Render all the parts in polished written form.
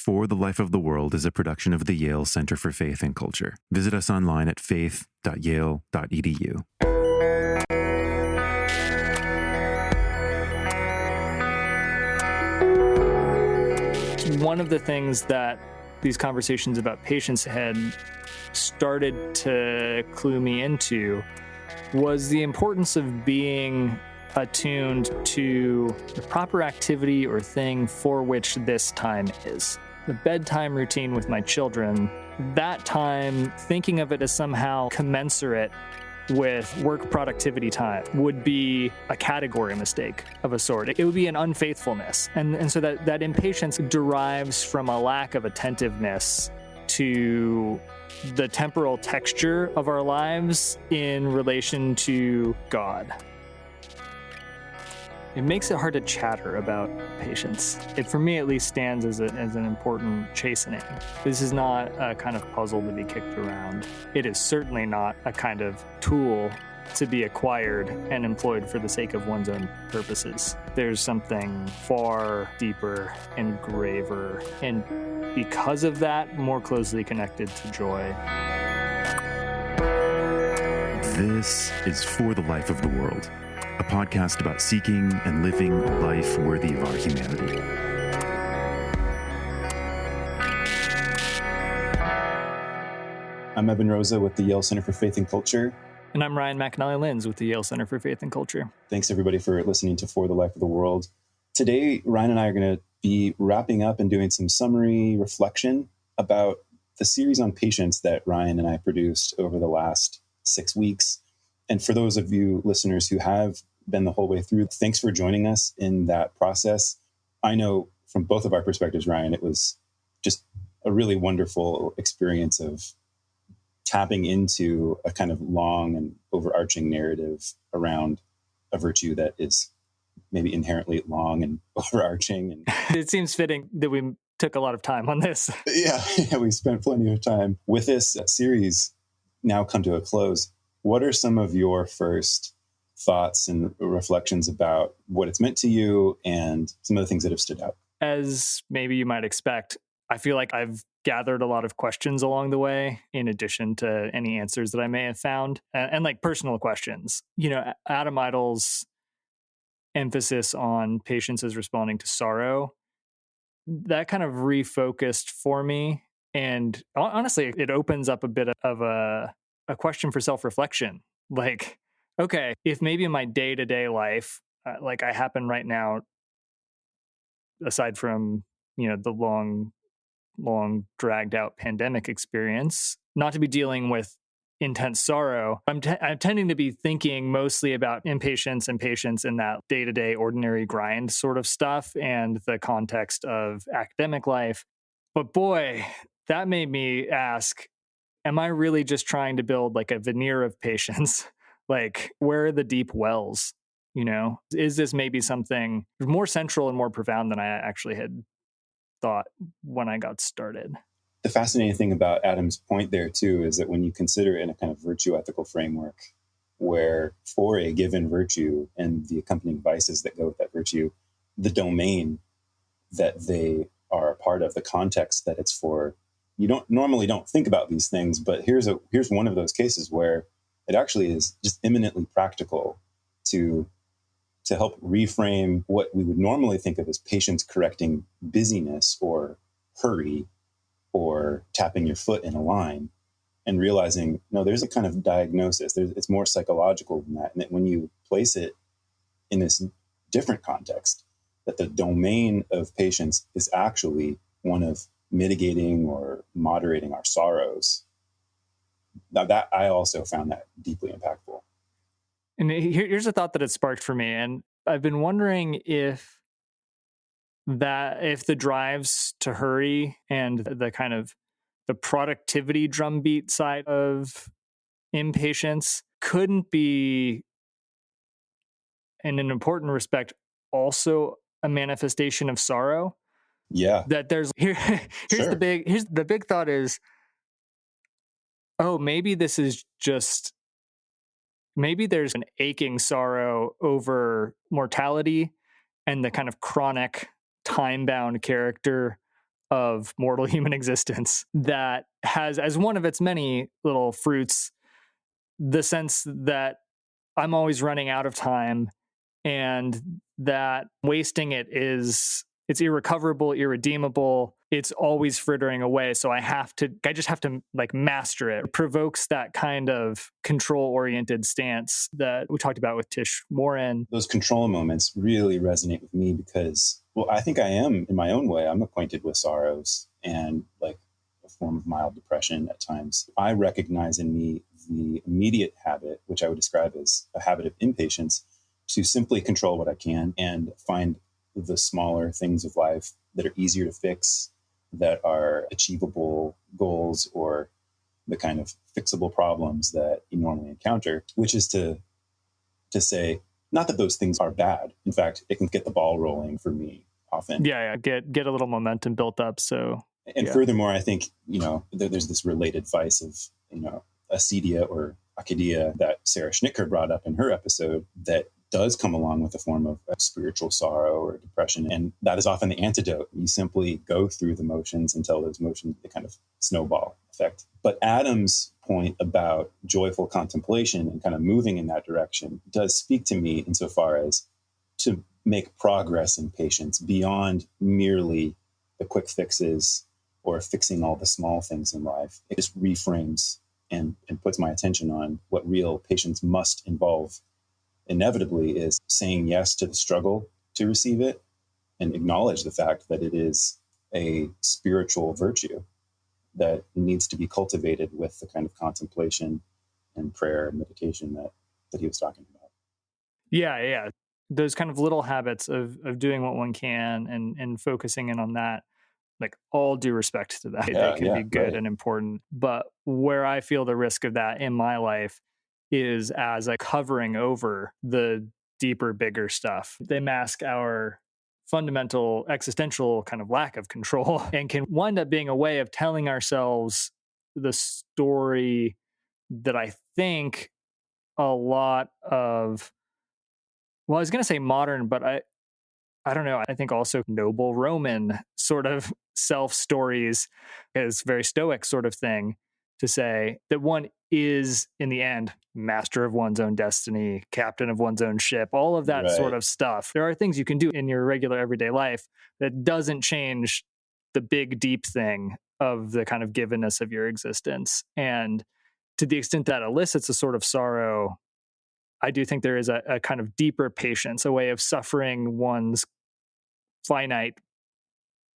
For the Life of the World is a production of the Yale Center for Faith and Culture. Visit us online at faith.yale.edu. One of the things that these conversations about patience had started to clue me into was the importance of being attuned to the proper activity or thing for which this time is. The bedtime routine with my children, that time, thinking of it as somehow commensurate with work productivity time would be a category mistake of a sort. It would be an unfaithfulness. And so that impatience derives from a lack of attentiveness to the temporal texture of our lives in relation to God. It makes it hard to chatter about patience. It, for me at least, stands as an important chastening. This is not a kind of puzzle to be kicked around. It is certainly not a kind of tool to be acquired and employed for the sake of one's own purposes. There's something far deeper and graver, and because of that, more closely connected to joy. This is For the Life of the World, a podcast about seeking and living a life worthy of our humanity. I'm Evan Rosa with the Yale Center for Faith and Culture. And I'm Ryan McAnnally-Linz with the Yale Center for Faith and Culture. Thanks, everybody, for listening to For the Life of the World. Today, Ryan and I are going to be wrapping up and doing some summary reflection about the series on patience that Ryan and I produced over the last 6 weeks. And for those of you listeners who have been the whole way through, thanks for joining us in that process. I know from both of our perspectives, Ryan, it was just a really wonderful experience of tapping into a kind of long and overarching narrative around a virtue that is maybe inherently long and overarching. And it seems fitting that we took a lot of time on this. Yeah, we spent plenty of time with this series now come to a close. What are some of your first thoughts and reflections about what it's meant to you and some of the things that have stood out? As maybe you might expect, I feel like I've gathered a lot of questions along the way, in addition to any answers that I may have found, and like personal questions. You know, Adam Idle's emphasis on patience as responding to sorrow, that kind of refocused for me. And honestly, it opens up a bit of a question for self-reflection. Like, okay, if maybe in my day-to-day life, like I happen right now, aside from, you know, the long dragged out pandemic experience, not to be dealing with intense sorrow, I'm tending to be thinking mostly about impatience and patience in that day-to-day ordinary grind sort of stuff and the context of academic life. But boy, that made me ask, am I really just trying to build like a veneer of patience? Like, where are the deep wells? You know, is this maybe something more central and more profound than I actually had thought when I got started? The fascinating thing about Adam's point there, too, is that when you consider it in a kind of virtue ethical framework, where for a given virtue and the accompanying vices that go with that virtue, the domain that they are a part of, the context that it's for, you don't think about these things, but here's one of those cases where it actually is just eminently practical to help reframe what we would normally think of as patience correcting busyness or hurry or tapping your foot in a line, and realizing, no, there's a kind of diagnosis. It's more psychological than that. And that when you place it in this different context, that the domain of patience is actually one of mitigating or moderating our sorrows. Now that I also found that deeply impactful. And here's a thought that it sparked for me. And I've been wondering if the drives to hurry and the kind of the productivity drumbeat side of impatience couldn't be, in an important respect, also a manifestation of sorrow. Yeah. That here's Sure. the big thought is, oh, maybe there's an aching sorrow over mortality and the kind of chronic time-bound character of mortal human existence that has, as one of its many little fruits, the sense that I'm always running out of time, and that wasting it it's irrecoverable, irredeemable. It's always frittering away. So I just have to like master it. It provokes that kind of control oriented stance that we talked about with Tish Warren. Those control moments really resonate with me because, well, I think I am, in my own way, I'm acquainted with sorrows and like a form of mild depression at times. I recognize in me the immediate habit, which I would describe as a habit of impatience, to simply control what I can and find the smaller things of life that are easier to fix, that are achievable goals, or the kind of fixable problems that you normally encounter, which is to say, not that those things are bad. In fact, it can get the ball rolling for me often. Yeah. Get a little momentum built up. And furthermore, I think, there's this related vice of, acedia or acedia that Sarah Schnittker brought up in her episode that does come along with a form of spiritual sorrow or depression. And that is often the antidote. You simply go through the motions until those motions, they kind of snowball effect. But Adam's point about joyful contemplation and kind of moving in that direction does speak to me insofar as to make progress in patience beyond merely the quick fixes or fixing all the small things in life. It just reframes and puts my attention on what real patience must involve. Inevitably is saying yes to the struggle to receive it and acknowledge the fact that it is a spiritual virtue that needs to be cultivated with the kind of contemplation and prayer and meditation that he was talking about. Yeah. Those kind of little habits of doing what one can and focusing in on that, like all due respect to that, they can be good and important. But where I feel the risk of that in my life is as a covering over the deeper, bigger stuff. They mask our fundamental existential kind of lack of control and can wind up being a way of telling ourselves the story that I think a lot of, well, I was going to say modern, but I don't know. I think also noble Roman sort of self stories is very stoic sort of thing to say that one is in the end master of one's own destiny, captain of one's own ship, all of that sort of stuff. There are things you can do in your regular everyday life that doesn't change the big deep thing of the kind of givenness of your existence. And to the extent that elicits a sort of sorrow, I do think there is a kind of deeper patience, a way of suffering one's finite,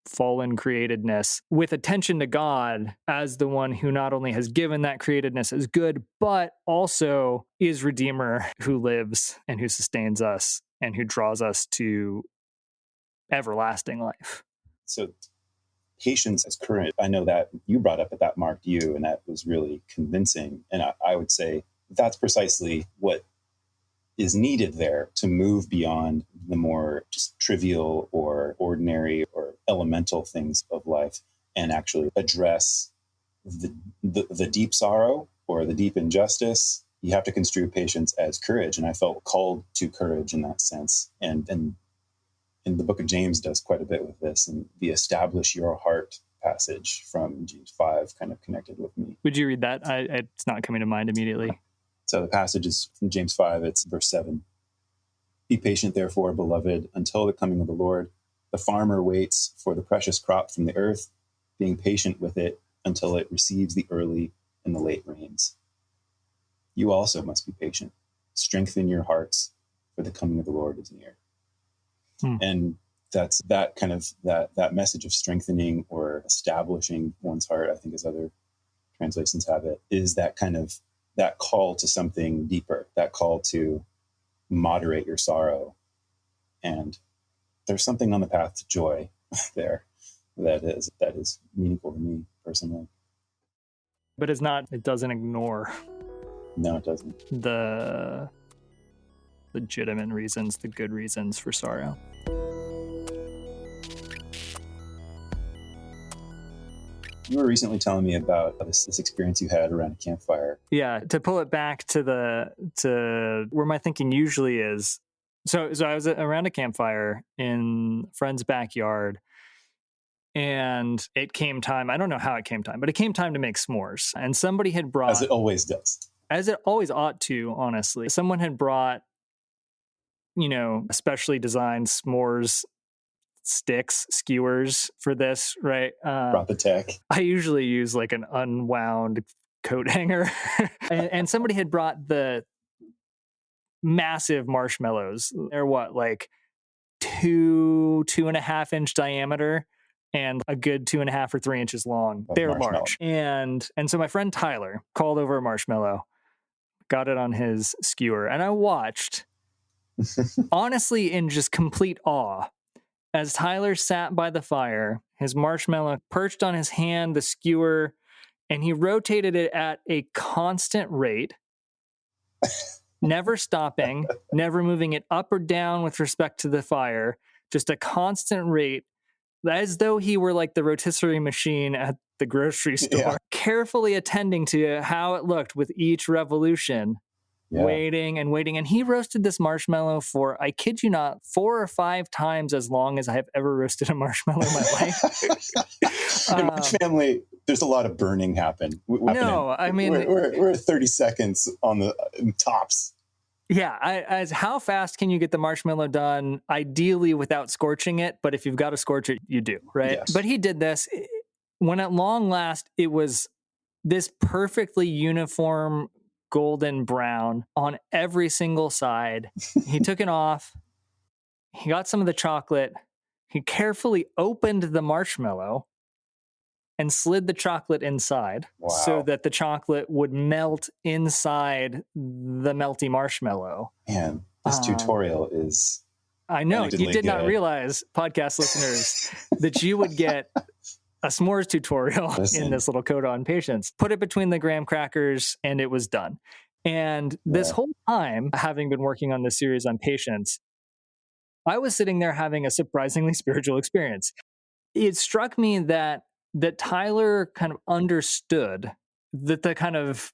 fallen createdness with attention to God as the one who not only has given that createdness as good, but also is Redeemer who lives and who sustains us and who draws us to everlasting life. So patience as current, I know that you brought up that marked you, and that was really convincing. And I would say that's precisely what is needed there to move beyond the more just trivial or ordinary or elemental things of life and actually address the deep sorrow or the deep injustice. You have to construe patience as courage. And I felt called to courage in that sense. And the book of James does quite a bit with this, and the establish your heart passage from James 5 kind of connected with me. Would you read that? It's not coming to mind immediately. So the passage is from James 5, it's verse 7. Be patient, therefore, beloved, until the coming of the Lord. The farmer waits for the precious crop from the earth, being patient with it until it receives the early and the late rains. You also must be patient. Strengthen your hearts, for the coming of the Lord is near. And that's that kind of that message of strengthening or establishing one's heart, I think as other translations have it, is that kind of that call to something deeper, that call to moderate your sorrow. And there's something on the path to joy there that is meaningful to me personally. But it doesn't ignore. No, it doesn't. The legitimate reasons, the good reasons for sorrow. You were recently telling me about this experience you had around a campfire. Yeah, to pull it back to where my thinking usually is. So I was around a campfire in a friend's backyard, and it came time. I don't know how it came time, but it came time to make s'mores. And somebody had brought, as it always does, as it always ought to, honestly, someone had brought, specially designed s'mores sticks, skewers for this, right? Proper tech. I usually use like an unwound coat hanger. and somebody had brought the massive marshmallows. They're what, like 2.5 inch diameter and a good 2.5 or 3 inches long. They're large. And so my friend Tyler called over a marshmallow, got it on his skewer, and I watched, honestly, in just complete awe, as Tyler sat by the fire, his marshmallow perched on his hand, the skewer, and he rotated it at a constant rate, never stopping, never moving it up or down with respect to the fire, just a constant rate, as though he were like the rotisserie machine at the grocery store, carefully attending to how it looked with each revolution. Waiting and waiting. And he roasted this marshmallow for, I kid you not, 4 or 5 times as long as I have ever roasted a marshmallow in my life. In my family, there's a lot of burning happening. No, I mean, we're 30 seconds on the tops. Yeah, as how fast can you get the marshmallow done? Ideally without scorching it, but if you've got to scorch it, you do, right? Yes. But he did this when at long last it was this perfectly uniform golden brown on every single side. He took it off. He got some of the chocolate. He carefully opened the marshmallow and slid the chocolate inside so that the chocolate would melt inside the melty marshmallow. Man, this tutorial is... I know. You did not realize, podcast listeners, that you would get a s'mores tutorial in this little coda on patience. Put it between the graham crackers and it was done. And this whole time, having been working on this series on patience, I was sitting there having a surprisingly spiritual experience. It struck me that Tyler kind of understood that the kind of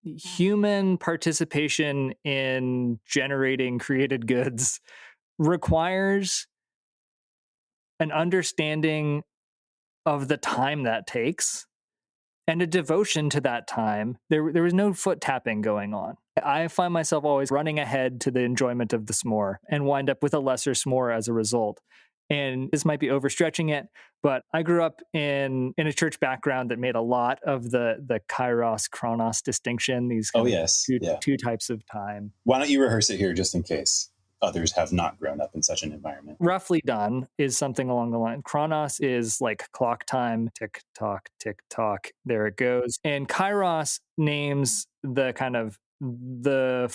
human participation in generating created goods requires an understanding of the time that takes and a devotion to that time. There was no foot tapping going on. I find myself always running ahead to the enjoyment of the s'more and wind up with a lesser s'more as a result. And this might be overstretching it, but I grew up in a church background that made a lot of the Kairos, Chronos distinction, these two types of time. Why don't you rehearse it here just in case others have not grown up in such an environment? Roughly done is something along the line. Chronos is like clock time, tick tock, there it goes. And Kairos names the kind of the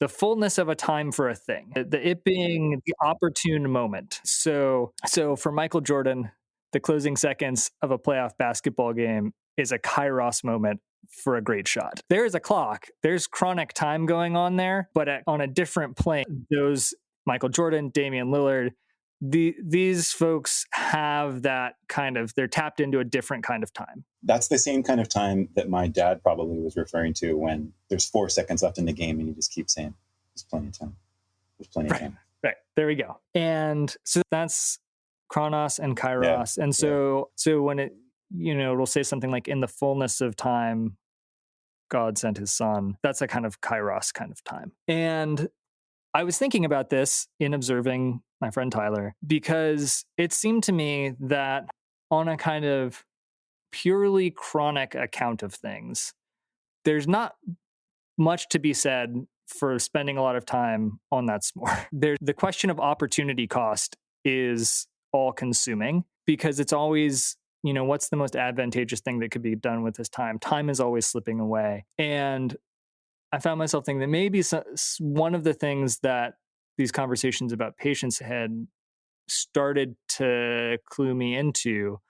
fullness of a time for a thing, it being the opportune moment. So for Michael Jordan, the closing seconds of a playoff basketball game is a Kairos moment for a great shot. There is a clock, there's chronic time going on there, but on a different plane. Those Michael Jordan, Damian Lillard, these folks have that kind of, they're tapped into a different kind of time. That's the same kind of time that my dad probably was referring to when there's 4 seconds left in the game and you just keep saying, there's plenty of time. There's plenty of time. Right. There we go. And so that's Chronos and Kairos. And so when it, it'll say something like, in the fullness of time, God sent his son. That's a kind of Kairos kind of time. And I was thinking about this in observing my friend Tyler, because it seemed to me that on a kind of purely chronic account of things, there's not much to be said for spending a lot of time on that s'more. The question of opportunity cost is all consuming, because it's always, what's the most advantageous thing that could be done with this time? Time is always slipping away. And I found myself thinking that maybe one of the things that these conversations about patience had started to clue me into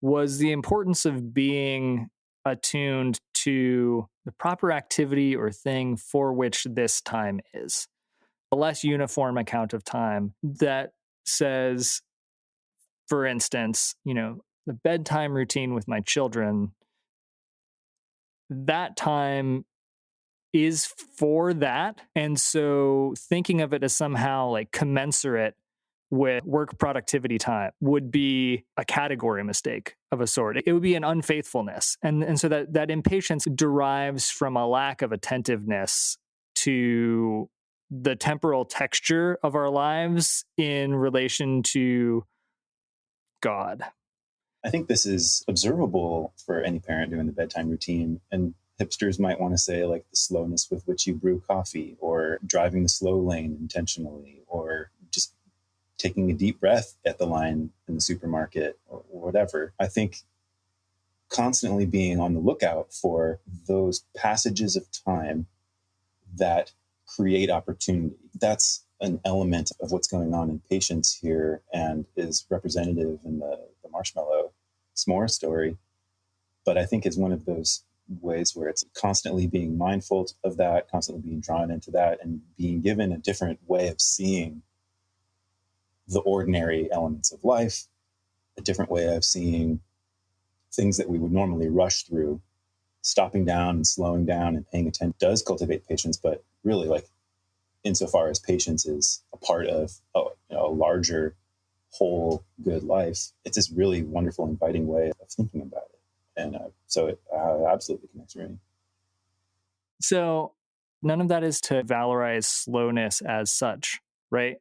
was the importance of being attuned to the proper activity or thing for which this time is. A less uniform account of time that says, for instance, the bedtime routine with my children, that time is for that. And so thinking of it as somehow like commensurate with work productivity time would be a category mistake of a sort. It would be an unfaithfulness. And so that impatience derives from a lack of attentiveness to the temporal texture of our lives in relation to God. I think this is observable for any parent doing the bedtime routine. And hipsters might want to say, like, the slowness with which you brew coffee, or driving the slow lane intentionally, or just taking a deep breath at the line in the supermarket, or whatever. I think constantly being on the lookout for those passages of time that create opportunity. That's an element of what's going on in patience here, and is representative in the marshmallow s'more story. But I think it's one of those ways where it's constantly being mindful of that, constantly being drawn into that, and being given a different way of seeing the ordinary elements of life, a different way of seeing things that we would normally rush through. Stopping down and slowing down and paying attention does cultivate patience, but really, like, insofar as patience is a part of a larger whole good life, it's this really wonderful, inviting way of thinking about it. And so it absolutely connects with me. So none of that is to valorize slowness as such, right?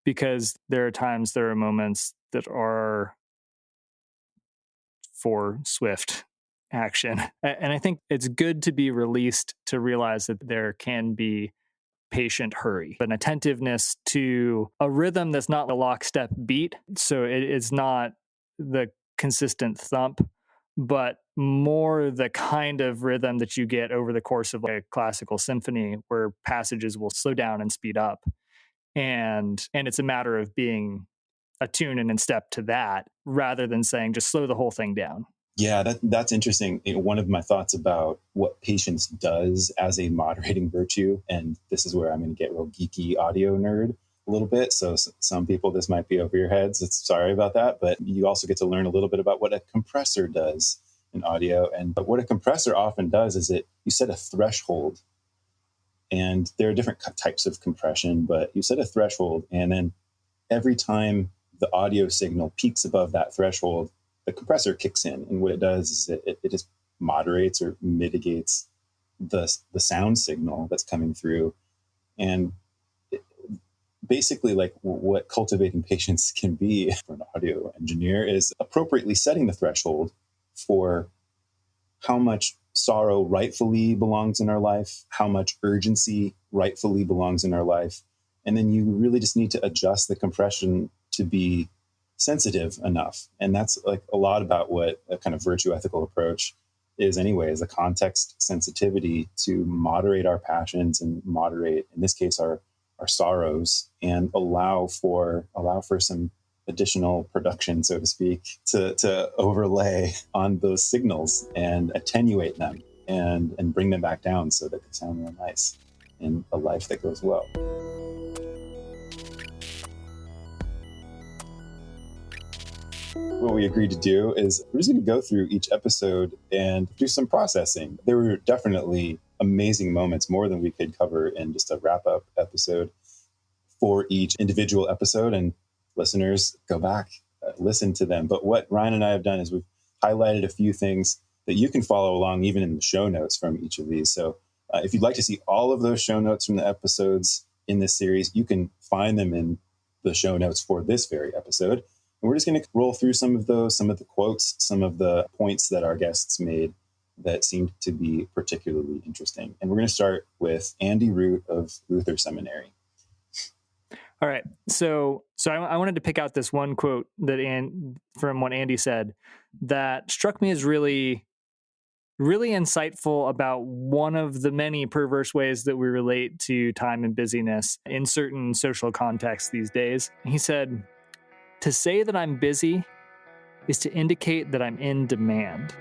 Because there are moments that are for swift action. And I think it's good to be released to realize that there can be patient hurry, an attentiveness to a rhythm that's not a lockstep beat. So it is not the consistent thump, but more the kind of rhythm that you get over the course of a classical symphony, where passages will slow down and speed up. And it's a matter of being attuned and in step to that, rather than saying just slow the whole thing down. Yeah, that's interesting. One of my thoughts about what patience does as a moderating virtue, and this is where I'm going to get real geeky audio nerd a little bit. So some people, this might be over your heads. Sorry about that. But you also get to learn a little bit about what a compressor does in audio. And what a compressor often does is you set a threshold. And there are different types of compression, but you set a threshold, and then every time the audio signal peaks above that threshold, the compressor kicks in. And what it does is it just moderates or mitigates the sound signal that's coming through. And basically, like, what cultivating patience can be for an audio engineer is appropriately setting the threshold for how much sorrow rightfully belongs in our life, how much urgency rightfully belongs in our life. And then you really just need to adjust the compression to be sensitive enough. And that's, like, a lot about what a kind of virtue ethical approach is anyway, is a context sensitivity to moderate our passions and moderate, in this case, our sorrows, and allow for some additional production, so to speak, to overlay on those signals and attenuate them and bring them back down so that they sound real nice in a life that goes well. What we agreed to do is we're just going to go through each episode and do some processing. There were definitely amazing moments, more than we could cover in just a wrap-up episode for each individual episode. And listeners, go back, listen to them. But what Ryan and I have done is we've highlighted a few things that you can follow along even in the show notes from each of these. So if you'd like to see all of those show notes from the episodes in this series, you can find them in the show notes for this very episode. And we're just going to roll through some of those, some of the quotes, some of the points that our guests made that seemed to be particularly interesting. And we're going to start with Andy Root of Luther Seminary. All right. So I wanted to pick out this one quote from what Andy said that struck me as really, really insightful about one of the many perverse ways that we relate to time and busyness in certain social contexts these days. He said, "To say that I'm busy is to indicate that I'm in demand."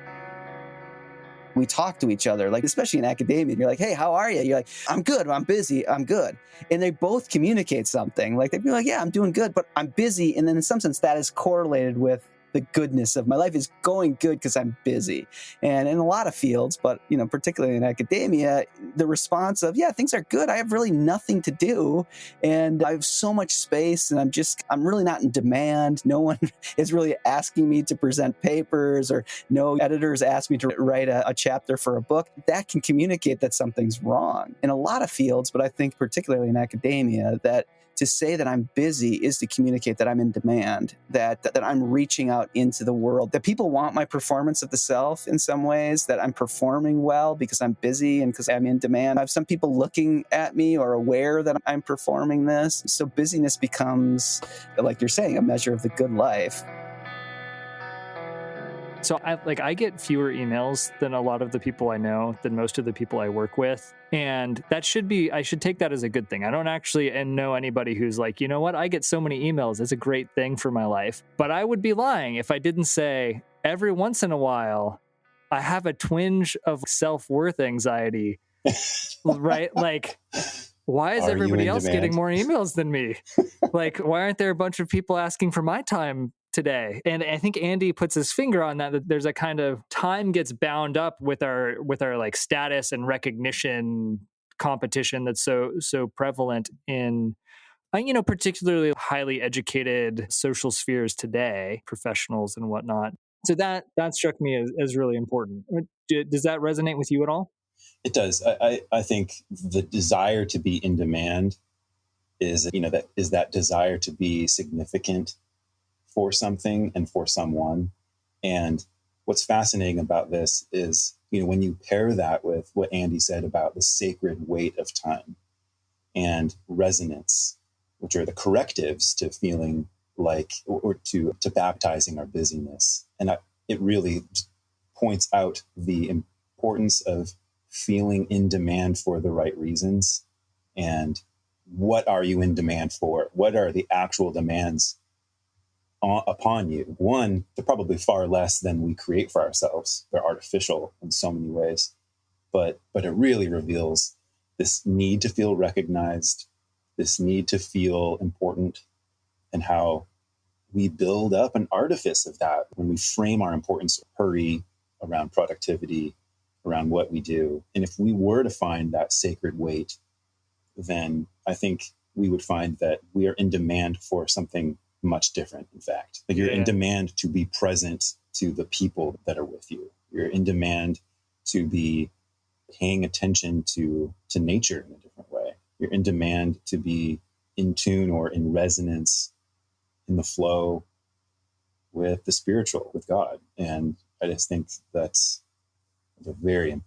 We talk to each other, like, especially in academia, you're like, "Hey, how are you?" You're like, "I'm good. I'm busy. I'm good." And they both communicate something. Like, they'd be like, "Yeah, I'm doing good, but I'm busy." And then in some sense that is correlated with the goodness of my life is going good because I'm busy. And in a lot of fields, but particularly in academia, the response of, yeah, things are good. I have really nothing to do. And I have so much space and I'm really not in demand. No one is really asking me to present papers, or no editors ask me to write a chapter for a book. That can communicate that something's wrong in a lot of fields, but I think particularly in academia, that to say that I'm busy is to communicate that I'm in demand, that I'm reaching out into the world, that people want my performance of the self in some ways, that I'm performing well because I'm busy and because I'm in demand. I have some people looking at me or aware that I'm performing this. So busyness becomes, like you're saying, a measure of the good life. So I get fewer emails than a lot of the people I know, than most of the people I work with. And I should take that as a good thing. I don't actually know anybody who's like, you know what, I get so many emails. It's a great thing for my life. But I would be lying if I didn't say every once in a while, I have a twinge of self-worth anxiety, right? Like, why is everybody else getting more emails than me? Like, why aren't there a bunch of people asking for my time today? And I think Andy puts his finger on that there's a kind of time gets bound up with our like status and recognition competition that's so prevalent in particularly highly educated social spheres today, professionals and whatnot. So that struck me as really important. Does that resonate with you at all? It does. I think the desire to be in demand is that desire to be significant for something and for someone. And what's fascinating about this is, when you pair that with what Andy said about the sacred weight of time and resonance, which are the correctives to feeling like, or to baptizing our busyness. And it really points out the importance of feeling in demand for the right reasons. And what are you in demand for? What are the actual demands upon you? One, they're probably far less than we create for ourselves. They're artificial in so many ways, but it really reveals this need to feel recognized, this need to feel important, and how we build up an artifice of that when we frame our importance, hurry around productivity, around what we do. And if we were to find that sacred weight, then I think we would find that we are in demand for something much different. In fact, like you're in demand to be present to the people that are with you. You're in demand to be paying attention to nature in a different way. You're in demand to be in tune or in resonance in the flow with the spiritual, with God. And I just think that's a very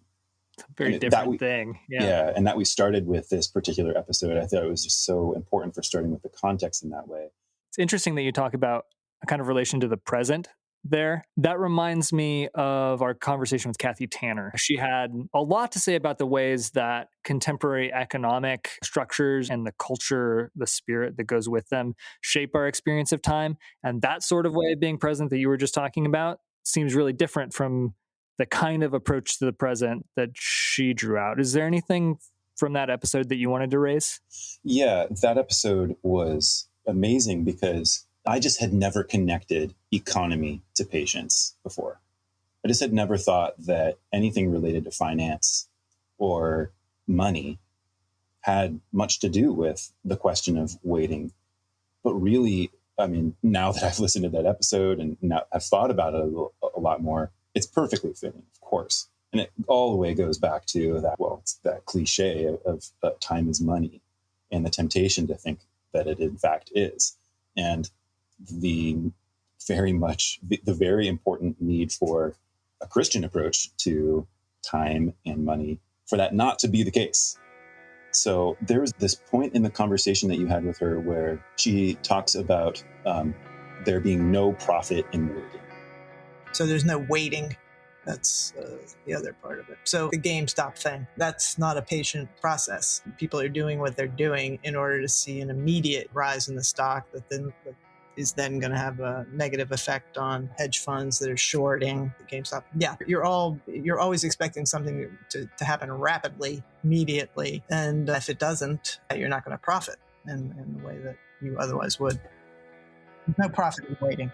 different thing. Yeah. And that we started with this particular episode, I thought it was just so important for starting with the context in that way. It's interesting that you talk about a kind of relation to the present there. That reminds me of our conversation with Kathy Tanner. She had a lot to say about the ways that contemporary economic structures and the culture, the spirit that goes with them, shape our experience of time. And that sort of way of being present that you were just talking about seems really different from the kind of approach to the present that she drew out. Is there anything from that episode that you wanted to raise? Yeah, that episode was amazing because I just had never connected economy to patience before. I just had never thought that anything related to finance or money had much to do with the question of waiting. But really, I mean, now that I've listened to that episode and now I've thought about it a lot more, it's perfectly fitting, of course. And it all the way goes back to that, it's that cliche of time is money and the temptation to think that it in fact is. And the very important need for a Christian approach to time and money, for that not to be the case. So there was this point in the conversation that you had with her where she talks about there being no profit in waiting. So there's no waiting. That's the other part of it. So the GameStop thing, that's not a patient process. People are doing what they're doing in order to see an immediate rise in the stock that is then going to have a negative effect on hedge funds that are shorting the GameStop. Yeah, you're always expecting something to happen rapidly, immediately. And if it doesn't, you're not going to profit in the way that you otherwise would. There's no profit in waiting.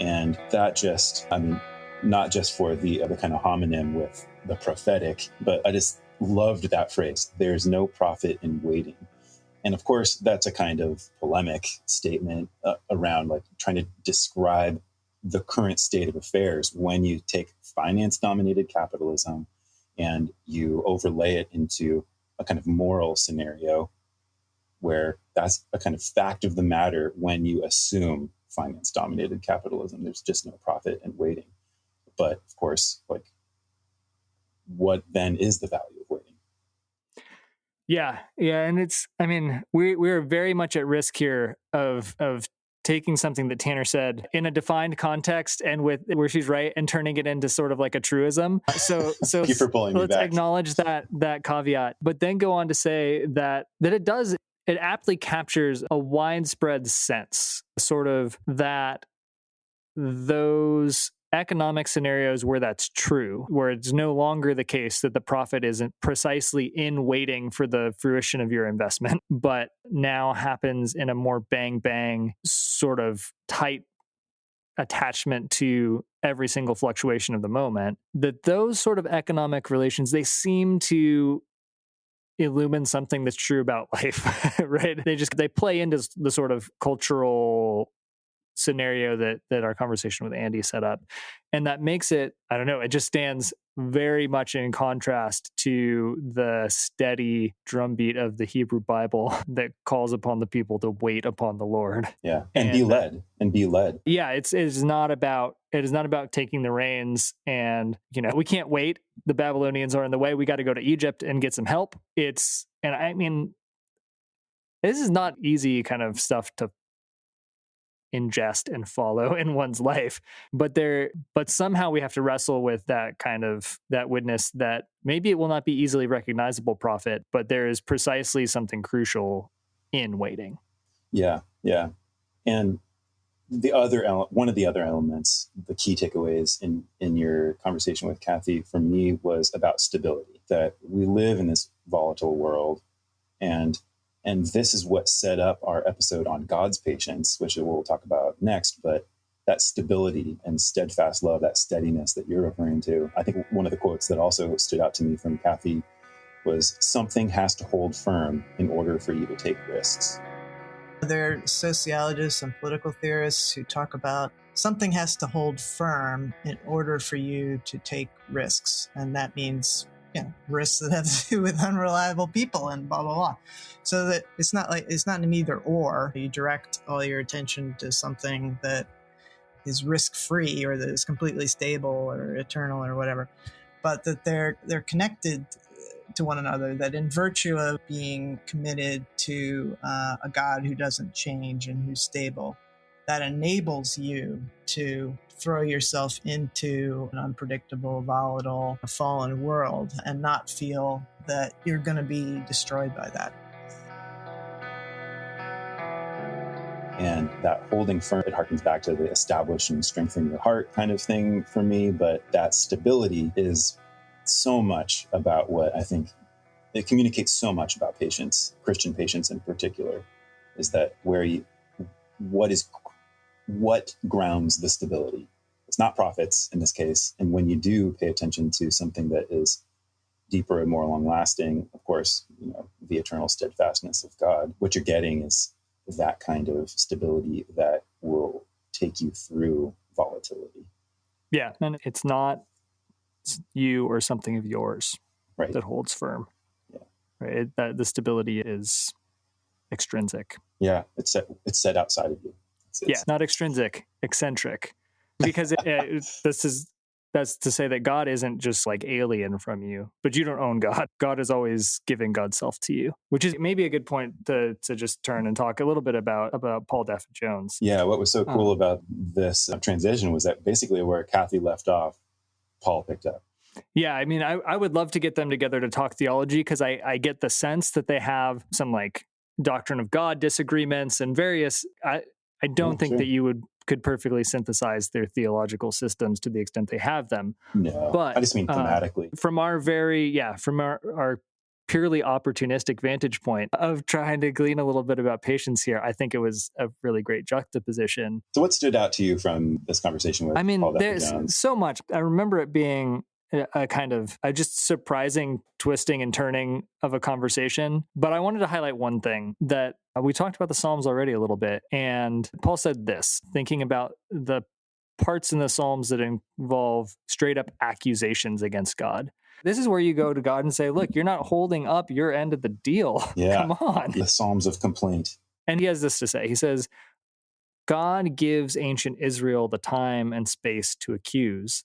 And that just, I mean, not just for the other kind of homonym with the prophetic, but I just loved that phrase. There's no profit in waiting. And of course, that's a kind of polemic statement around like trying to describe the current state of affairs when you take finance-dominated capitalism and you overlay it into a kind of moral scenario where that's a kind of fact of the matter when you assume finance-dominated capitalism. There's just no profit in waiting. But of course, like, what then is the value of waiting? Yeah, and it's, I mean, we're very much at risk here of taking something that Tanner said in a defined context and with where she's right and turning it into sort of like a truism. So Thank you for pulling me let's back. acknowledge that caveat, but then go on to say that it aptly captures a widespread sense, sort of that those economic scenarios where that's true, where it's no longer the case that the profit isn't precisely in waiting for the fruition of your investment, but now happens in a more bang sort of tight attachment to every single fluctuation of the moment, that those sort of economic relations, they seem to illumine something that's true about life, right? They play into the sort of cultural scenario that our conversation with Andy set up. And that makes it, I don't know, it just stands very much in contrast to the steady drumbeat of the Hebrew Bible that calls upon the people to wait upon the Lord. Yeah. And be led. Yeah. It is not about taking the reins and, we can't wait. The Babylonians are in the way. We got to go to Egypt and get some help. And I mean, this is not easy kind of stuff to ingest and follow in one's life, but somehow we have to wrestle with that witness that maybe it will not be easily recognizable profit, but there is precisely something crucial in waiting. Yeah. And one of the other elements, the key takeaways in your conversation with Kathy for me was about stability, that we live in this volatile world, and this is what set up our episode on God's patience, which we'll talk about next. But that stability and steadfast love, that steadiness that you're referring to, I think one of the quotes that also stood out to me from Kathy was, something has to hold firm in order for you to take risks. There are sociologists and political theorists who talk about something has to hold firm in order for you to take risks. And that means risks that have to do with unreliable people and blah, blah, blah. So that it's not an either or. You direct all your attention to something that is risk-free or that is completely stable or eternal or whatever, but that they're connected to one another, that in virtue of being committed to a God who doesn't change and who's stable, that enables you to throw yourself into an unpredictable, volatile, fallen world and not feel that you're going to be destroyed by that. And that holding firm, it harkens back to the establish and strengthen your heart kind of thing for me. But that stability is so much about what I think it communicates so much about patience, Christian patience in particular, is that what grounds the stability? It's not profits in this case. And when you do pay attention to something that is deeper and more long lasting, of course, the eternal steadfastness of God, what you're getting is that kind of stability that will take you through volatility. Yeah. And it's not you or something of yours that holds firm. Yeah. Right. That the stability is extrinsic. Yeah. It's set outside of you. It's not extrinsic, eccentric, because that's to say that God isn't just like alien from you, but you don't own God. God is always giving God's self to you, which is maybe a good point to just turn and talk a little bit about Paul Dafford Jones. Yeah, what was so cool about this transition was that basically where Kathy left off, Paul picked up. Yeah, I mean, I would love to get them together to talk theology, because I get the sense that they have some like doctrine of God disagreements and various. I don't think that you could perfectly synthesize their theological systems to the extent they have them. No, but I just mean thematically. From our purely opportunistic vantage point of trying to glean a little bit about patience here, I think it was a really great juxtaposition. So what stood out to you from this conversation with Paul Duffy There's Jones? so much. I remember it being a kind of a just surprising twisting and turning of a conversation. But I wanted to highlight one thing that we talked about the Psalms already a little bit. And Paul said this, thinking about the parts in the Psalms that involve straight up accusations against God. This is where you go to God and say, look, you're not holding up your end of the deal. Yeah, come on. The Psalms of complaint. And he has this to say. He says, God gives ancient Israel the time and space to accuse.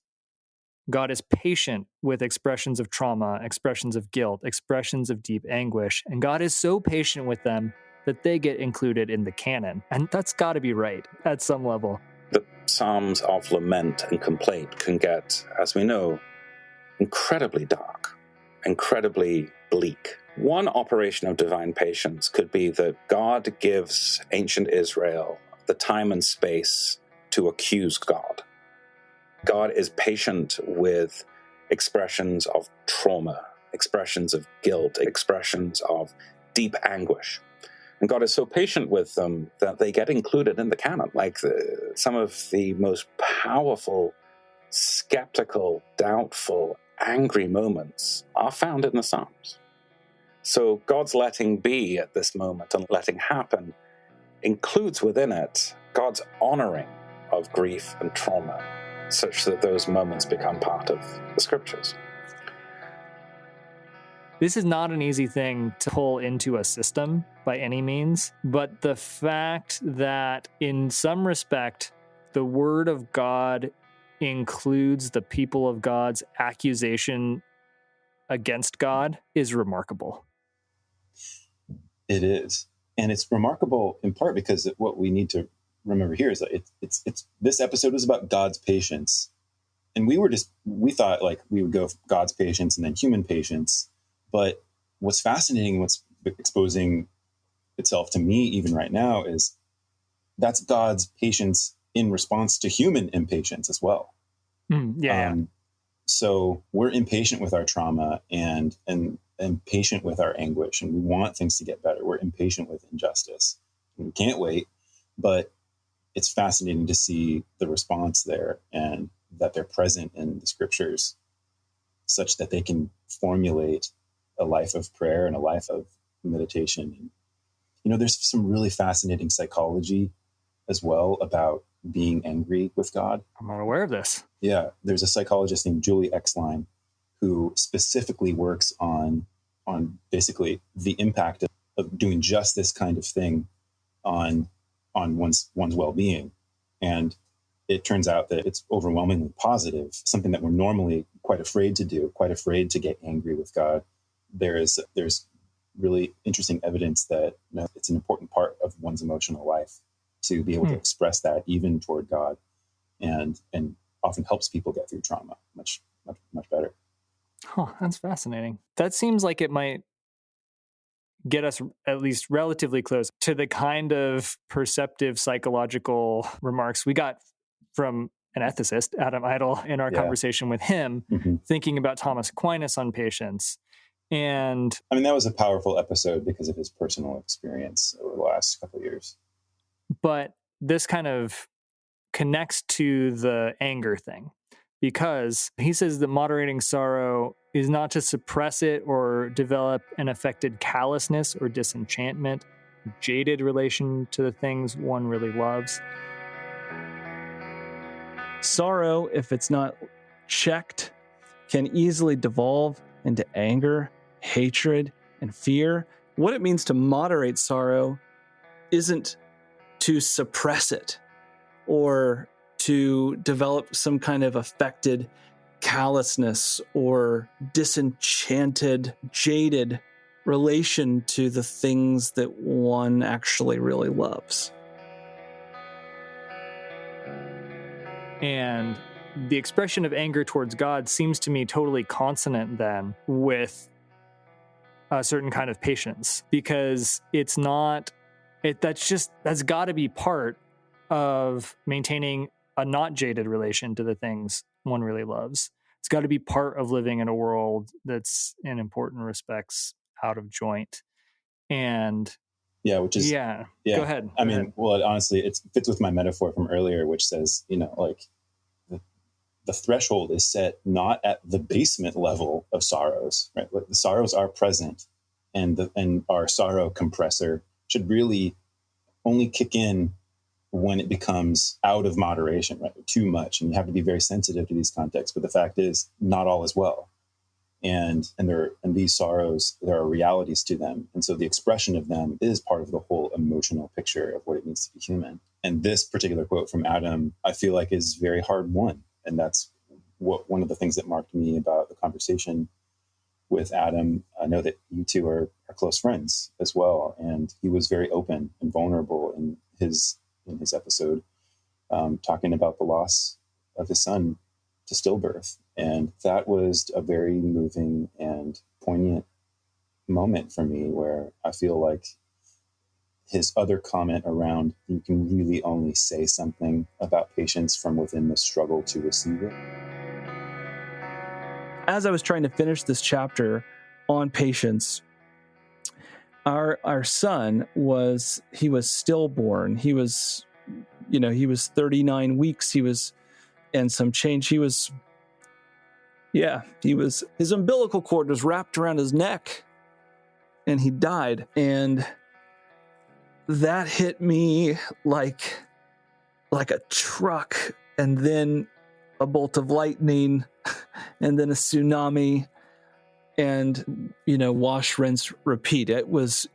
God is patient with expressions of trauma, expressions of guilt, expressions of deep anguish. And God is so patient with them that they get included in the canon. And that's got to be right at some level. The Psalms of lament and complaint can get, as we know, incredibly dark, incredibly bleak. One operation of divine patience could be that God gives ancient Israel the time and space to accuse God. God is patient with expressions of trauma, expressions of guilt, expressions of deep anguish. And God is so patient with them that they get included in the canon. Like some of the most powerful, skeptical, doubtful, angry moments are found in the Psalms. So God's letting be at this moment and letting happen includes within it God's honoring of grief and trauma, such that those moments become part of the scriptures. This is not an easy thing to pull into a system by any means, but the fact that in some respect, the word of God includes the people of God's accusation against God is remarkable. It is. And it's remarkable in part because what we need to remember here is that it's this episode is about God's patience. And we thought like we would go God's patience and then human patience. But what's fascinating, what's exposing itself to me even right now is that's God's patience in response to human impatience as well. So we're impatient with our trauma and impatient with our anguish, and we want things to get better. We're impatient with injustice. We can't wait, but it's fascinating to see the response there and that they're present in the scriptures such that they can formulate a life of prayer and a life of meditation. And, there's some really fascinating psychology as well about being angry with God. I'm not aware of this. Yeah. There's a psychologist named Julie Exline who specifically works on basically the impact of doing just this kind of thing on one's well-being. And it turns out that it's overwhelmingly positive, something that we're normally quite afraid to do, quite afraid to get angry with God. There's really interesting evidence that it's an important part of one's emotional life to be able to express that even toward God, and often helps people get through trauma much better. Huh, that's fascinating. That seems like it might get us at least relatively close to the kind of perceptive psychological remarks we got from an ethicist, Adam Idle, in our conversation with him, thinking about Thomas Aquinas on patience. And I mean, that was a powerful episode because of his personal experience over the last couple of years. But this kind of connects to the anger thing, because he says that moderating sorrow is not to suppress it or develop an affected callousness or disenchantment, jaded relation to the things one really loves. Sorrow, if it's not checked, can easily devolve into anger, hatred, and fear. What it means to moderate sorrow isn't to suppress it or to develop some kind of affected callousness or disenchanted, jaded relation to the things that one actually really loves. And the expression of anger towards God seems to me totally consonant then with a certain kind of patience, because it's not, that's got to be part of maintaining a not jaded relation to the things one really loves. It's got to be part of living in a world that's in important respects out of joint. And which is go ahead. I mean, well, honestly, it fits with my metaphor from earlier, which says, like the threshold is set not at the basement level of sorrows, right? Like the sorrows are present, and our sorrow compressor should really only kick in when it becomes out of moderation, right? Too much. And you have to be very sensitive to these contexts. But the fact is, not all is well. And these sorrows, there are realities to them. And so the expression of them is part of the whole emotional picture of what it means to be human. And this particular quote from Adam, I feel like is very hard won. And that's one of the things that marked me about the conversation with Adam. I know that you two are close friends as well. And he was very open and vulnerable in his episode, talking about the loss of his son to stillbirth. And that was a very moving and poignant moment for me, where I feel like his other comment around you can really only say something about patience from within the struggle to receive it. As I was trying to finish this chapter on patience, our son was stillborn. He was 39 weeks. And some change. His umbilical cord was wrapped around his neck and he died. And that hit me like a truck, and then a bolt of lightning, and then a tsunami, and, wash, rinse, repeat. It was,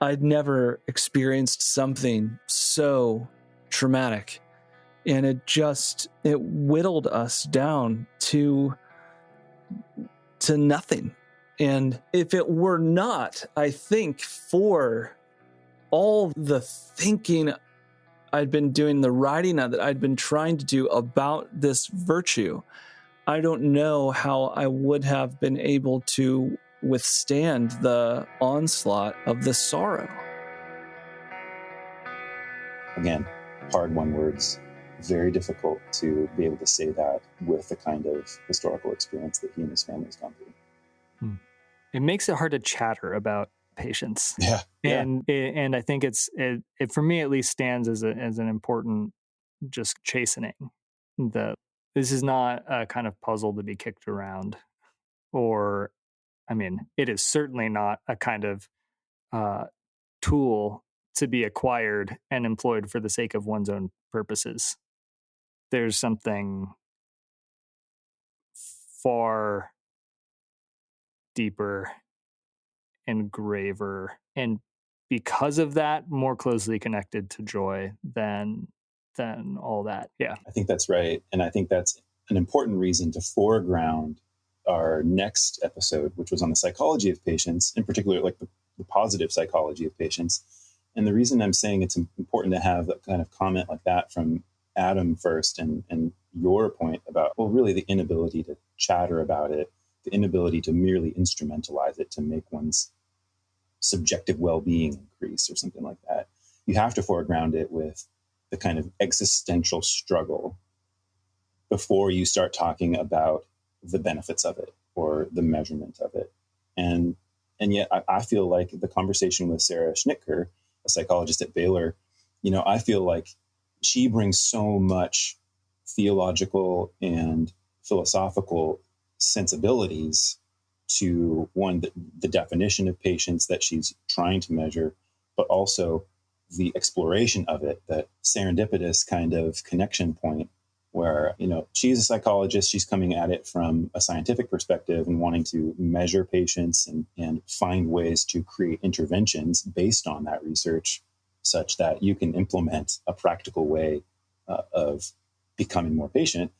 I'd never experienced something so traumatic. And it whittled us down to nothing. And if it were not, I think, for all the thinking I'd been doing, the writing that I'd been trying to do about this virtue, I don't know how I would have been able to withstand the onslaught of the sorrow. Again, hard-won words. Very difficult to be able to say that with the kind of historical experience that he and his family's gone through. It makes it hard to chatter about patience. Yeah. And I think it for me at least stands as an important just chastening. This is not a kind of puzzle to be kicked around, or, I mean, it is certainly not a kind of tool to be acquired and employed for the sake of one's own purposes. There's something far deeper and graver, and because of that, more closely connected to joy than all that. Yeah, I think that's right. And I think that's an important reason to foreground our next episode, which was on the psychology of patience, in particular, like the positive psychology of patience. And the reason I'm saying it's important to have a kind of comment like that from Adam first, and your point about, well, really the inability to chatter about it, the inability to merely instrumentalize it to make one's subjective well-being increase or something like that. You have to foreground it with the kind of existential struggle before you start talking about the benefits of it or the measurement of it. And yet I feel like the conversation with Sarah Schnittker, a psychologist at Baylor, I feel like she brings so much theological and philosophical sensibilities to the definition of patience that she's trying to measure, but also the exploration of it, that serendipitous kind of connection point where, she's a psychologist, she's coming at it from a scientific perspective and wanting to measure patience and find ways to create interventions based on that research such that you can implement a practical way of becoming more patient,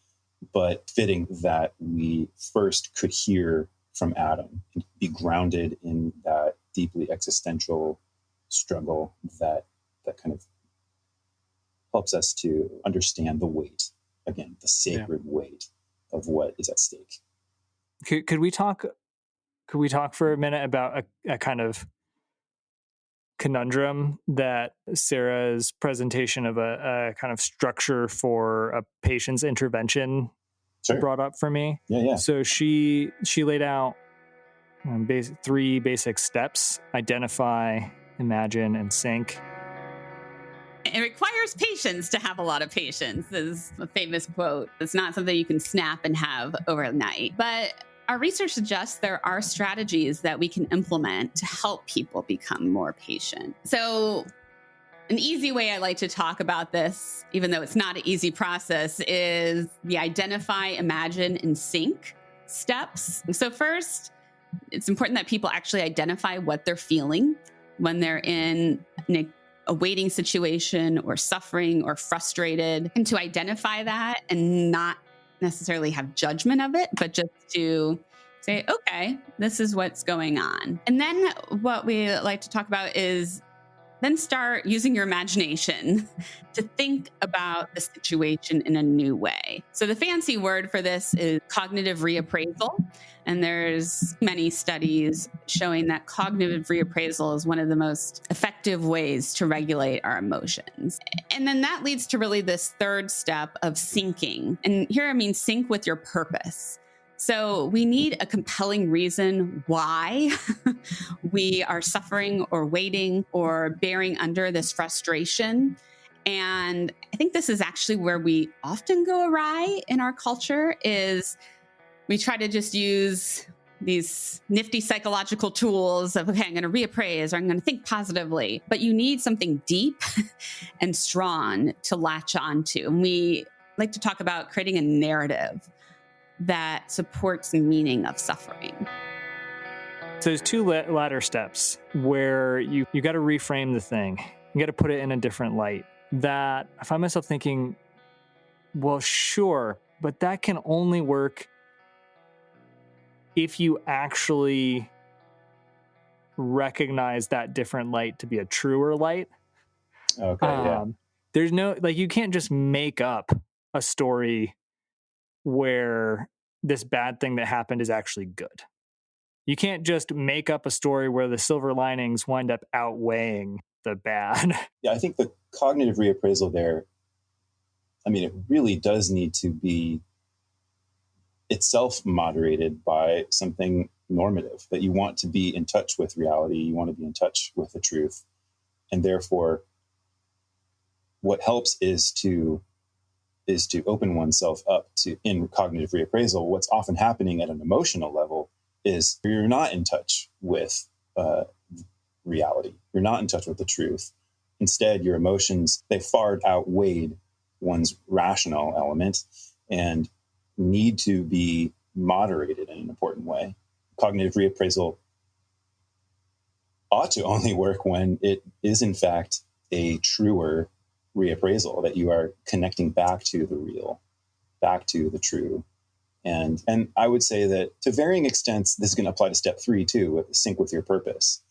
but fitting that we first could hear from Adam and be grounded in that deeply existential struggle that kind of helps us to understand the weight, again, the sacred weight of what is at stake. Could we talk for a minute about a kind of conundrum that Sarah's presentation of a kind of structure for a patient's intervention brought up for me? Yeah. So she laid out Three basic steps: identify, imagine, and sync. It requires patience to have a lot of patience. This is a famous quote. It's not something you can snap and have overnight. But our research suggests there are strategies that we can implement to help people become more patient. So an easy way I like to talk about this, even though it's not an easy process, is the identify, imagine, and sync steps. So first, it's important that people actually identify what they're feeling when they're in a waiting situation or suffering or frustrated, and to identify that and not necessarily have judgment of it, but just to say, okay, this is what's going on. And then what we like to talk about is then start using your imagination to think about the situation in a new way. So the fancy word for this is cognitive reappraisal. And there's many studies showing that cognitive reappraisal is one of the most effective ways to regulate our emotions. And then that leads to really this third step of syncing. And here I mean sync with your purpose. So we need a compelling reason why we are suffering or waiting or bearing under this frustration. And I think this is actually where we often go awry in our culture is we try to just use these nifty psychological tools of, okay, I'm going to reappraise or I'm going to think positively. But you need something deep and strong to latch onto. And we like to talk about creating a narrative that supports the meaning of suffering. So there's two latter steps where you got to reframe the thing. You got to put it in a different light. That I find myself thinking, well, sure, but that can only work if you actually recognize that different light to be a truer light. Okay, yeah. There's no, you can't just make up a story where this bad thing that happened is actually good. You can't just make up a story where the silver linings wind up outweighing the bad. Yeah, I think the cognitive reappraisal there, I mean, it really does need to be itself moderated by something normative, that you want to be in touch with reality, you want to be in touch with the truth. And therefore, what helps is to open oneself up to, in cognitive reappraisal, what's often happening at an emotional level is you're not in touch with reality. You're not in touch with the truth. Instead, your emotions, they far outweighed one's rational element and need to be moderated in an important way. Cognitive reappraisal ought to only work when it is, in fact, a truer reappraisal, that you are connecting back to the real, back to the true. And I would say that to varying extents, this is going to apply to step 3 too, sync with your purpose,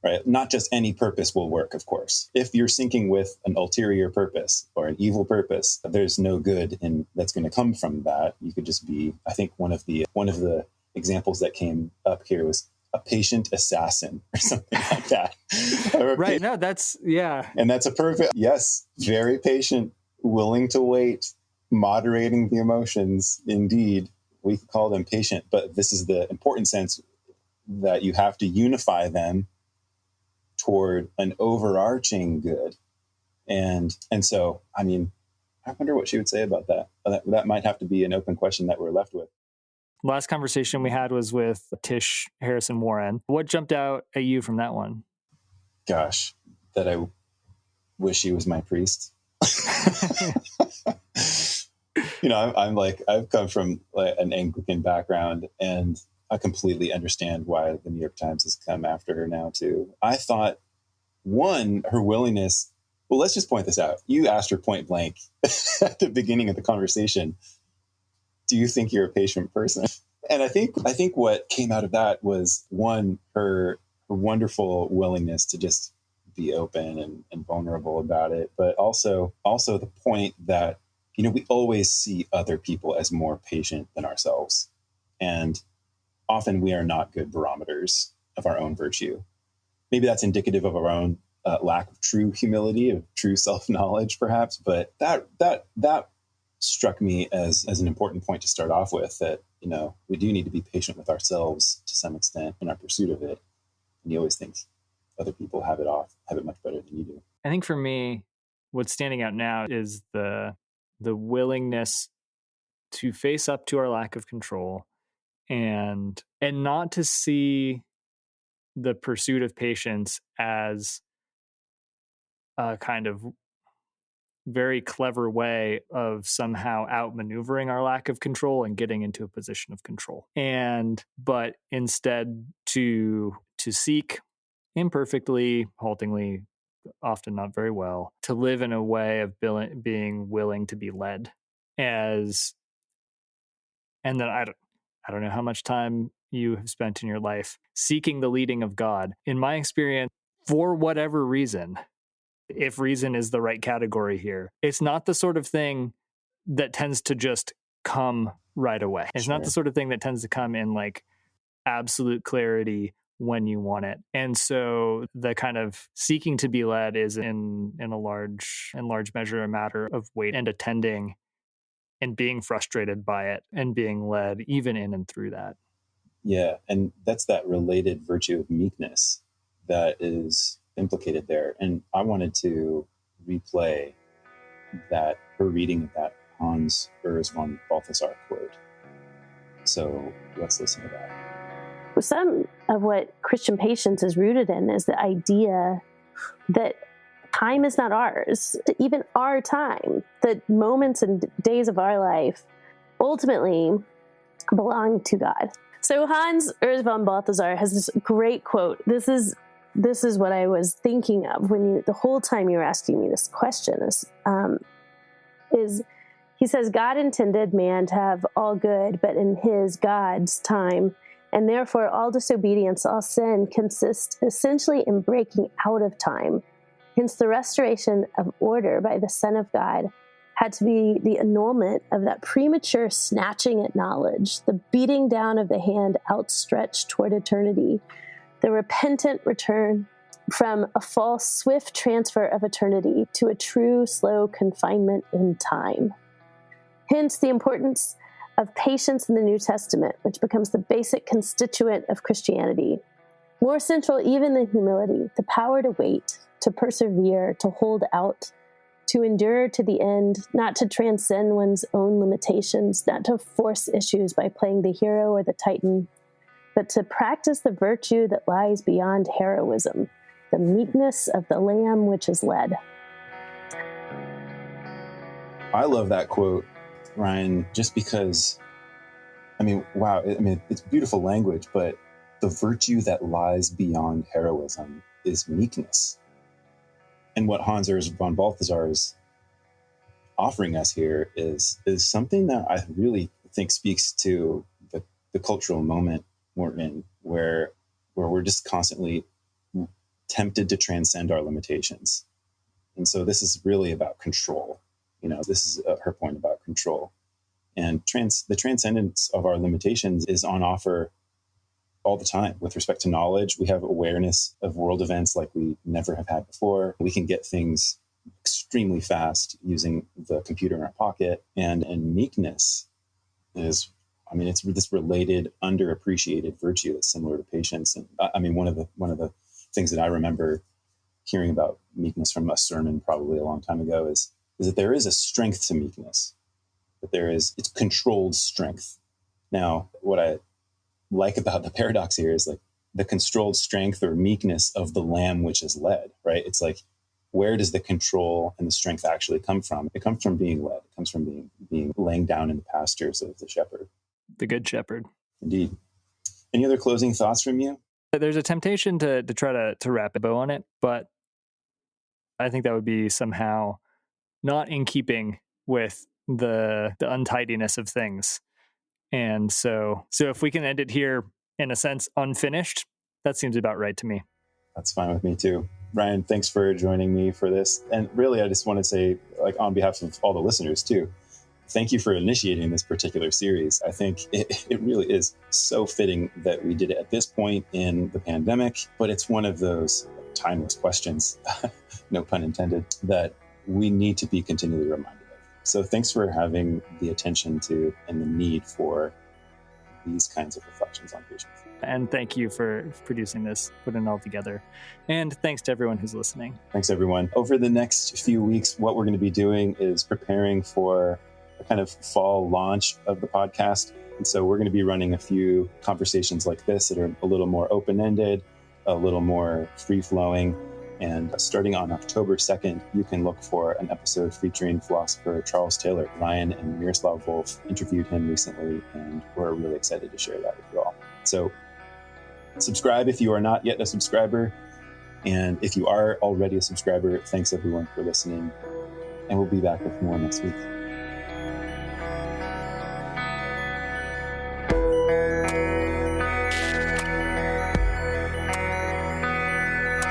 right? Not just any purpose will work, of course. If you're syncing with an ulterior purpose or an evil purpose, there's no good that's going to come from that. You could just be, I think one of the examples that came up here was a patient assassin or something like that. Right. No, that's, yeah. And that's a perfect, yes, very patient, willing to wait, moderating the emotions. Indeed, we could call them patient, but this is the important sense that you have to unify them toward an overarching good. And so, I mean, I wonder what she would say about that. That might have to be an open question that we're left with. Last conversation we had was with Tish Harrison Warren. What jumped out at you from that one? Gosh, that I wish he was my priest. I've come from an Anglican background, and I completely understand why the New York Times has come after her now too. I thought, one, her willingness. Well, let's just point this out. You asked her point blank at the beginning of the conversation, do you think you're a patient person? And I think what came out of that was, one, her wonderful willingness to just be open and vulnerable about it, but also the point that, we always see other people as more patient than ourselves. And often we are not good barometers of our own virtue. Maybe that's indicative of our own lack of true humility, of true self-knowledge, perhaps. But that struck me as an important point to start off with, that, we do need to be patient with ourselves to some extent in our pursuit of it. And you always think other people have it much better than you do. I think for me, what's standing out now is the willingness to face up to our lack of control and not to see the pursuit of patience as a kind of very clever way of somehow outmaneuvering our lack of control and getting into a position of control. But instead to seek imperfectly, haltingly, often not very well, to live in a way of being willing to be led and then I don't know how much time you have spent in your life seeking the leading of God. In my experience, for whatever reason, if reason is the right category here, it's not the sort of thing that tends to just come right away. It's not the sort of thing that tends to come in like absolute clarity when you want it. And so the kind of seeking to be led is in large measure a matter of wait and attending and being frustrated by it and being led even in and through that. Yeah, and that's that related virtue of meekness that is implicated there. And I wanted to replay her reading of that Hans Urs von Balthasar quote. So let's listen to that. Some of what Christian patience is rooted in is the idea that time is not ours, even our time, the moments and days of our life ultimately belong to God. So Hans Urs von Balthasar has this great quote. This is what I was thinking of when the whole time you were asking me this question is he says, God intended man to have all good, but in God's time, and therefore all disobedience, all sin consists essentially in breaking out of time. Hence, the restoration of order by the Son of God had to be the annulment of that premature snatching at knowledge, the beating down of the hand outstretched toward eternity, the repentant return from a false, swift transfer of eternity to a true, slow confinement in time. Hence, the importance of patience in the New Testament, which becomes the basic constituent of Christianity. More central even than humility, the power to wait, to persevere, to hold out, to endure to the end, not to transcend one's own limitations, not to force issues by playing the hero or the titan, but to practice the virtue that lies beyond heroism, the meekness of the lamb which is led. I love that quote, Ryan, just because, it's beautiful language, but the virtue that lies beyond heroism is meekness. And what Hans Urs von Balthasar is offering us here is something that I really think speaks to the cultural moment we're in, where we're just constantly tempted to transcend our limitations. And so this is really about control. This is her point about control. And the transcendence of our limitations is on offer all the time with respect to knowledge. We have awareness of world events like we never have had before. We can get things extremely fast using the computer in our pocket. And meekness is, it's this related, underappreciated virtue that's similar to patience. And one of the things that I remember hearing about meekness from a sermon probably a long time ago is that there is a strength to meekness, that it's controlled strength. Now, what I like about the paradox here is like the controlled strength or meekness of the lamb which is led, right? It's like, where does the control and the strength actually come from? It comes from being led. It comes from being laying down in the pastures of the shepherd. The good shepherd. Indeed. Any other closing thoughts from you? There's a temptation to try to wrap a bow on it, but I think that would be somehow not in keeping with the untidiness of things. And so if we can end it here, in a sense, unfinished, that seems about right to me. That's fine with me too. Ryan, thanks for joining me for this. And really, I just want to say, on behalf of all the listeners too, thank you for initiating this particular series. I think it really is so fitting that we did it at this point in the pandemic, but it's one of those timeless questions, no pun intended, that we need to be continually reminded of. So thanks for having the attention to and the need for these kinds of reflections on patience. And thank you for producing this, putting it all together. And thanks to everyone who's listening. Thanks, everyone. Over the next few weeks, what we're going to be doing is preparing for a kind of fall launch of the podcast. And so we're going to be running a few conversations like this that are a little more open-ended, a little more free-flowing. And starting on October 2nd, you can look for an episode featuring philosopher Charles Taylor. Ryan and Miroslav Volf interviewed him recently, and we're really excited to share that with you all. So subscribe if you are not yet a subscriber. And if you are already a subscriber, thanks everyone for listening. And we'll be back with more next week.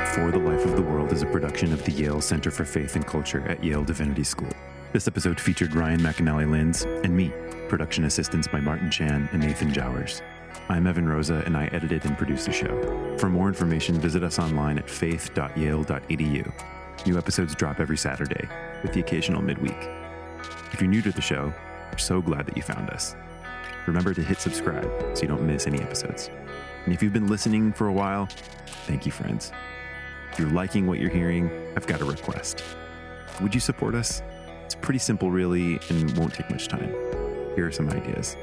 For the Life of the World is a production of the Yale Center for Faith and Culture at Yale Divinity School. This episode featured Ryan McAnnally-Linz and me, production assistants by Martin Chan and Nathan Jowers. I'm Evan Rosa, and I edited and produced the show. For more information, visit us online at faith.yale.edu. New episodes drop every Saturday, with the occasional midweek. If you're new to the show, we're so glad that you found us. Remember to hit subscribe so you don't miss any episodes. And if you've been listening for a while, thank you, friends. If you're liking what you're hearing, I've got a request. Would you support us? It's pretty simple, really, and won't take much time. Here are some ideas.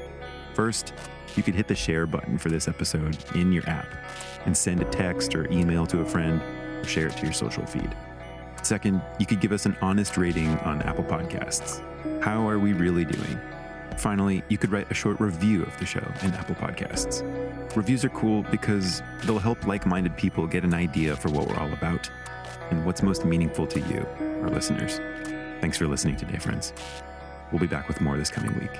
First, you could hit the share button for this episode in your app and send a text or email to a friend or share it to your social feed. Second, you could give us an honest rating on Apple Podcasts. How are we really doing? Finally, you could write a short review of the show in Apple Podcasts. Reviews are cool because they'll help like-minded people get an idea for what we're all about and what's most meaningful to you, our listeners. Thanks for listening today, friends. We'll be back with more this coming week.